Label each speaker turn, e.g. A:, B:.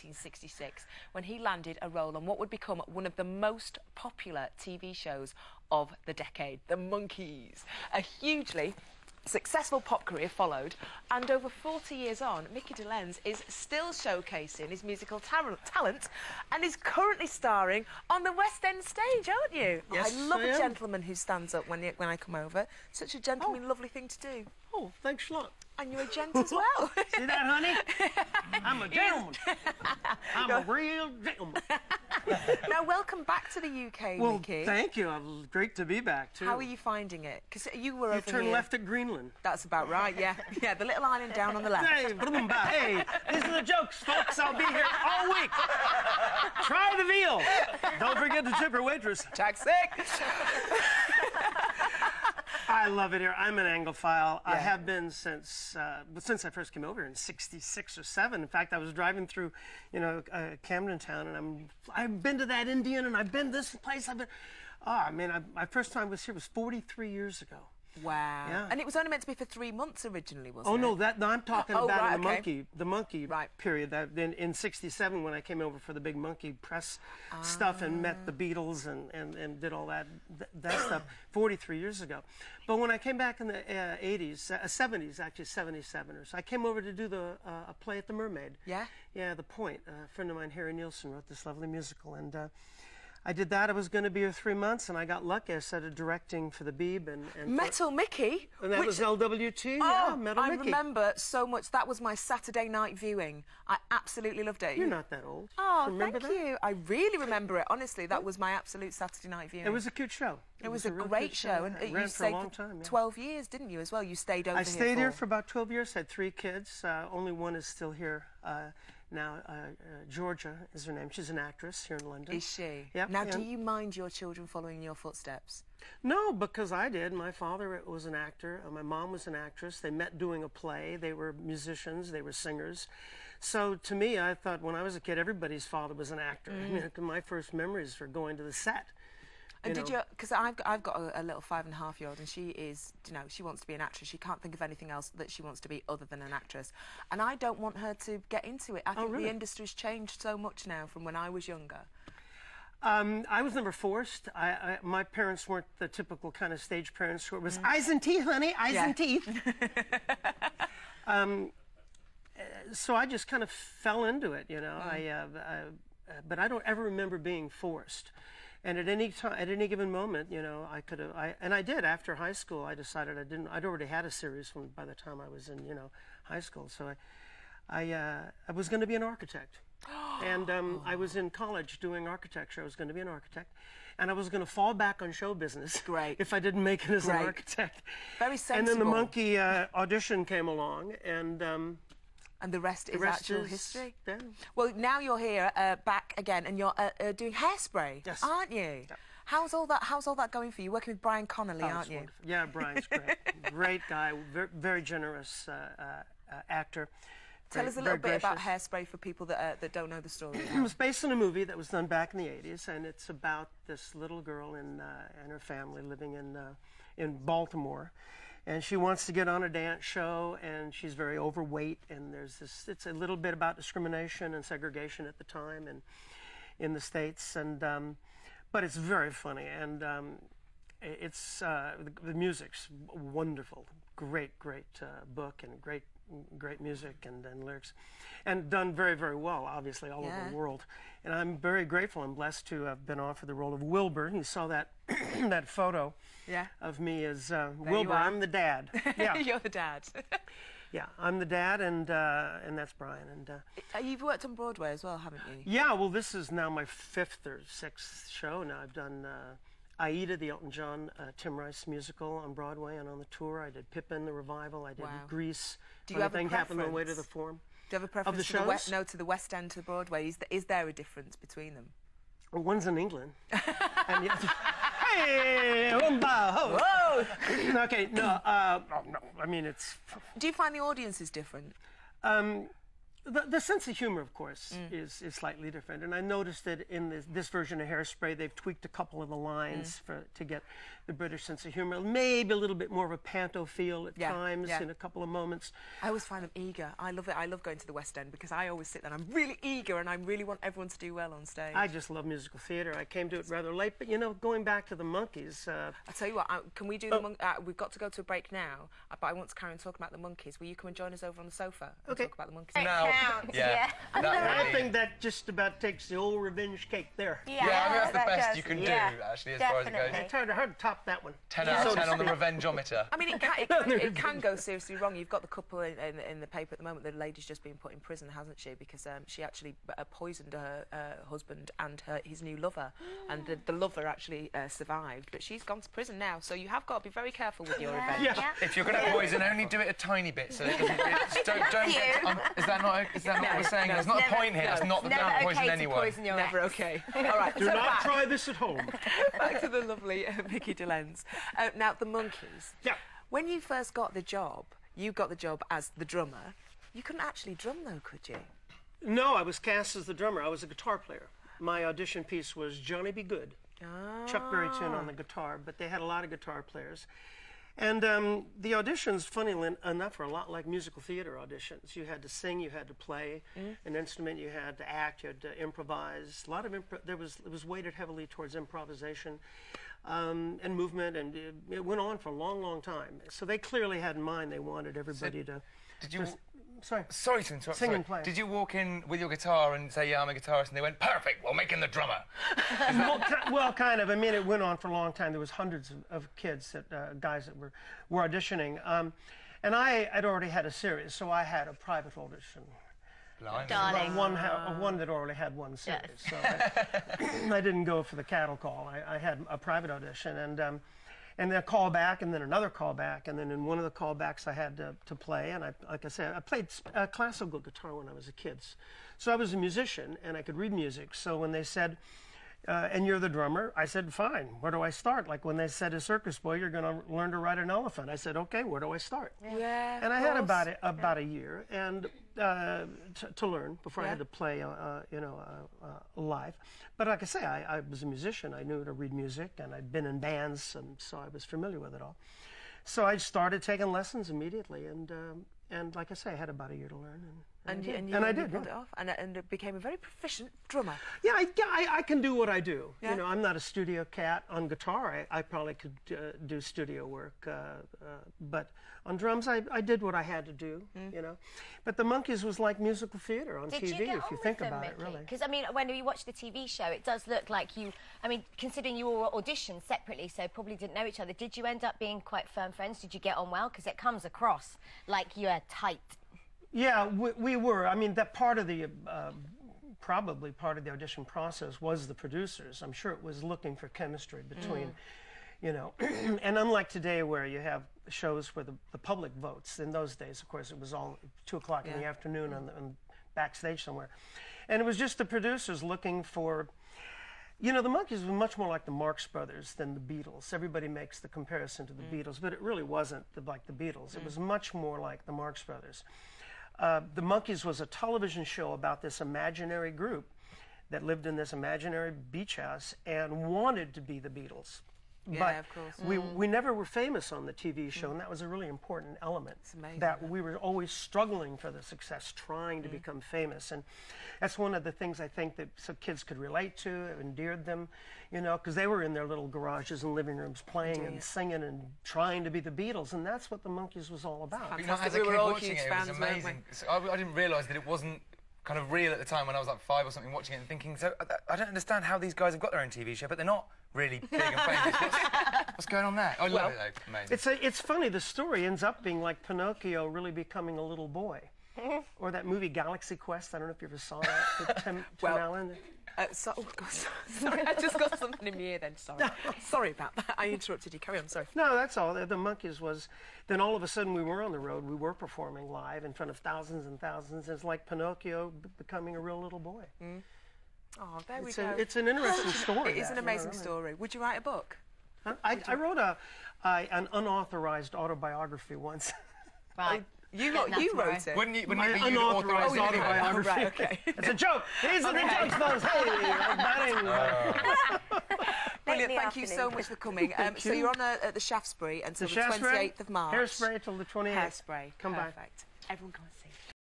A: 1966 when he landed a role on what would become one of the most popular TV shows of the decade, The Monkees. A hugely successful pop career followed, and over 40 years on, Mickey Dolenz is still showcasing his musical talent and is currently starring on the West End stage, aren't you?
B: Yes,
A: I love
B: I
A: a
B: am.
A: gentleman who stands up when I come over. Such a gentlemanly, lovely thing to do.
B: Oh, thanks a lot.
A: And you're a gent as well.
B: See that, honey? I'm a gentleman. I'm a real gentleman.
A: Now, welcome back to the UK,
B: Well,
A: Mickey.
B: thank you. It's great to be back, too.
A: How are you finding it? Because you were
B: You
A: over
B: turn
A: here.
B: left at Greenland.
A: That's about right, yeah. Yeah, the little island down on the left.
B: Hey, hey, these are the jokes, folks. I'll be here all week. Try the veal. Don't forget to tip your waitress.
A: Jack sick.
B: I love it here. I'm an Anglophile. I have been since I first came over in '66 or '7. In fact, I was driving through, Camden Town, and I've been to that Indian, and I've been this place. My first time was here was 43 years ago.
A: Wow.
B: Yeah.
A: And it was only meant to be for 3 months originally, wasn't it?
B: Oh no, I'm talking about
A: right,
B: the monkey
A: right.
B: period. That then in '67 when I came over for the big monkey press stuff and met the Beatles and did all that stuff 43 years ago. But when I came back in the '70s, actually '77 or so, I came over to do a play at the Mermaid.
A: Yeah.
B: Yeah, The Point. A friend of mine, Harry Nielsen, wrote this lovely musical, and I did that. I was going to be here 3 months, and I got lucky. I started directing for the Beeb and
A: Metal Mickey.
B: and that was LWT.
A: Oh,
B: yeah, Metal
A: I
B: Mickey.
A: remember so much. That was my Saturday night viewing. I absolutely loved it.
B: You're not that old.
A: Oh,
B: Remember
A: thank you. I really remember it. Honestly, that was my absolute Saturday night viewing.
B: It was a cute show.
A: It was a
B: real
A: great
B: good
A: show, and
B: It
A: you
B: ran for a
A: stayed
B: long
A: for
B: time. Yeah.
A: 12 years, didn't you, as well? You stayed over
B: I
A: here
B: stayed here for about 12 years. Had 3 kids. Only one is still here now. Georgia is her name. She's an actress here in London.
A: Is she?
B: Yep.
A: Now, do you mind your children following in your footsteps?
B: No, because I did. My father was an actor. My mom was an actress. They met doing a play. They were musicians. They were singers. So to me, I thought when I was a kid, everybody's father was an actor. I mean, my first memories were going to the set.
A: And did you? Because I've got a little 5.5-year-old, and she is, she wants to be an actress. She can't think of anything else that she wants to be other than an actress. And I don't want her to get into it. I think
B: really?
A: the industry's changed so much now from when I was younger.
B: I was never forced. My parents weren't the typical kind of stage parents where it was eyes and teeth, honey, eyes and teeth. So I just kind of fell into it, but I don't ever remember being forced. And at any time, at any given moment, I could have, and I did after high school. I decided I'd already had a series by the time I was in, high school. So I was going to be an architect. And I was in college doing architecture. I was going to be an architect. And I was going to fall back on show business.
A: Great.
B: If I didn't make it as an architect.
A: Very sensible.
B: And then the monkey audition came along, and
A: the rest is actual history.
B: Yeah.
A: Well, now you're here back again, and you're doing Hairspray,
B: yes.
A: aren't you?
B: Yeah.
A: How's all that going for you? Working with Brian Connolly, aren't you?
B: Wonderful. Yeah, Brian's great. Great guy, very generous actor.
A: Tell us a little bit about Hairspray for people that don't know the story.
B: It was based on a movie that was done back in the '80s, and it's about this little girl and her family living in Baltimore. And she wants to get on a dance show, and she's very overweight, and it's a little bit about discrimination and segregation at the time and in the States, but it's very funny, and it's the music's wonderful, great book, and great music and lyrics, and done very, very well, obviously, all over the world. And I'm very grateful and blessed to have been offered the role of Wilbur. And you saw that that photo of me as Wilbur. I'm the dad. Yeah.
A: You're the dad.
B: Yeah, I'm the dad, and that's Brian. And
A: you've worked on Broadway as well, haven't you?
B: Yeah, well, this is now my 5th or 6th show. Now I've done Aida, the Elton John, Tim Rice musical on Broadway and on the tour. I did Pippin, the revival. I did Grease.
A: Do you have a preference?
B: Happened on the way to the Forum.
A: Do you have a preference
B: of the shows?
A: to the West End, to the Broadway? Is there a difference between them?
B: Well, one's in England. And hey, whoa! Okay, no, I mean, it's...
A: Do you find the audience is different?
B: The sense of humor, of course, is slightly different. And I noticed that in this version of Hairspray, they've tweaked a couple of the lines to get the British sense of humor. Maybe a little bit more of a panto feel at times in a couple of moments.
A: I always find them eager. I love it. I love going to the West End because I always sit there and I'm really eager and I really want everyone to do well on stage.
B: I just love musical theatre. I came to it rather late, but, you know, going back to the Monkees...
A: I'll tell you what, can we do the we've got to go to a break now, but I want to carry on talking about the Monkees. Will you come and join us over on the sofa and talk about the Monkees?
C: Now,
B: I think that just about takes the old revenge cake there.
C: Yeah, I think that's the best you can do, actually, as far as it goes.
B: It's hard to top that one.
C: 10 out of 10 on the revengeometer.
A: I mean, it can go seriously wrong. You've got the couple in the paper at the moment. The lady's just been put in prison, hasn't she? Because she actually poisoned her husband and his new lover, and the lover actually survived. But she's gone to prison now, so you have got to be very careful with your revenge.
B: Yeah.
C: If you're going to poison, only do it a tiny bit, so it doesn't. Don't get. Is that not what we're saying? There's not a point here. That's not the poison anyone.
A: Never okay. All right.
B: Do not try this at home.
A: Back to the lovely Vicky Dolenz. Now, the Monkees.
B: Yeah.
A: When you first got the job, you got the job as the drummer. You couldn't actually drum, though, could you?
B: No, I was cast as the drummer. I was a guitar player. My audition piece was Johnny Be Good. Chuck Berry tune on the guitar, but they had a lot of guitar players. And the auditions, funnily enough, were a lot like musical theater auditions. You had to sing, you had to play an instrument, you had to act, you had to improvise. A lot of it was weighted heavily towards improvisation and movement, and it went on for a long, long time. So they clearly had in mind they wanted everybody to...
C: Did you...
B: Sorry
C: to interrupt.
B: Sing and play.
C: Did you walk in with your guitar and say, yeah, I'm a guitarist, and they went, perfect, we'll make him the drummer?
B: Well, kind of. I mean, it went on for a long time. There was hundreds of kids, guys that were auditioning. And I'd already had a series, so I had a private audition.
C: Darling.
B: One that already had one series. So I didn't go for the cattle call. I had a private audition, and then a call back, and then another call back, and then in one of the callbacks I had to play, and like I said, I played classical guitar when I was a kid. So I was a musician, and I could read music. So when they said, and you're the drummer, I said, fine, where do I start? Like when they said, a circus boy, you're going to learn to ride an elephant. I said, okay, where do I start?
A: Yeah,
B: and I had about a year and to learn before I had to play, live. But like I say, I was a musician. I knew to read music, and I'd been in bands, and so I was familiar with it all. So I started taking lessons immediately, and like I say, I had about a year to learn. And I did.
A: Pulled it off, and it became a very proficient drummer.
B: Yeah, I can do what I do. Yeah. You know, I'm not a studio cat on guitar. I probably could do studio work, but on drums, I did what I had to do. You know, but the Monkees was like musical theater on TV, if you think about it, really.
D: Because I mean, when you watch the TV show, it does look like you. I mean, considering you all auditioned separately, so probably didn't know each other. Did you end up being quite firm friends? Did you get on well? Because it comes across like you're tight.
B: Yeah, we were. I mean, that part of the, probably part of the audition process was the producers. I'm sure it was looking for chemistry between, you know, and unlike today where you have shows where the public votes, in those days, of course, it was all 2 o'clock in the afternoon on backstage somewhere. And it was just the producers looking for, you know, the Monkees were much more like the Marx Brothers than the Beatles. Everybody makes the comparison to the Beatles, but it really wasn't like the Beatles. It was much more like the Marx Brothers. The Monkees was a television show about this imaginary group that lived in this imaginary beach house and wanted to be the Beatles.
A: Yeah,
B: but
A: of course.
B: we never were famous on the TV show, and that was a really important element.
A: It's amazing.
B: That we were always struggling for the success, trying to become famous. And that's one of the things I think that some kids could relate to, it endeared them, you know, because they were in their little garages and living rooms playing and singing and trying to be the Beatles, and that's what the Monkees was all about.
C: But, you know, as a kid watching it, it was amazing. So I didn't realise that it wasn't kind of real at the time when I was like 5 or something watching it and thinking, so I don't understand how these guys have got their own TV show, but they're not really big and famous. What's going on there? I love it though. Amazing.
B: It's funny, the story ends up being like Pinocchio really becoming a little boy. Or that movie Galaxy Quest, I don't know if you ever saw that, with Tim Allen.
A: Oh God, sorry, I just got something in my ear then, sorry. Sorry about that, I interrupted you, carry on, sorry.
B: No, that's all. The Monkees was, then all of a sudden we were on the road, we were performing live in front of thousands and thousands. It's like Pinocchio becoming a real little boy.
A: Oh, there we go.
B: It's an interesting story.
A: It is an amazing story. Would you write a book?
B: I wrote an unauthorized autobiography once.
D: Right.
A: You
D: That's
A: wrote
D: right.
A: it.
C: Wouldn't it be you
B: Unauthorized
C: authorised
B: autobiography.
A: Right, okay.
B: It's a joke. These are the jokes, folks. Hey, like batting.
A: Brilliant, thank you so much for coming. So you're on at the Shaftesbury until the 28th of March.
B: Hairspray till the 28th.
A: Hairspray,
B: Come by.
A: perfect. Everyone come and see.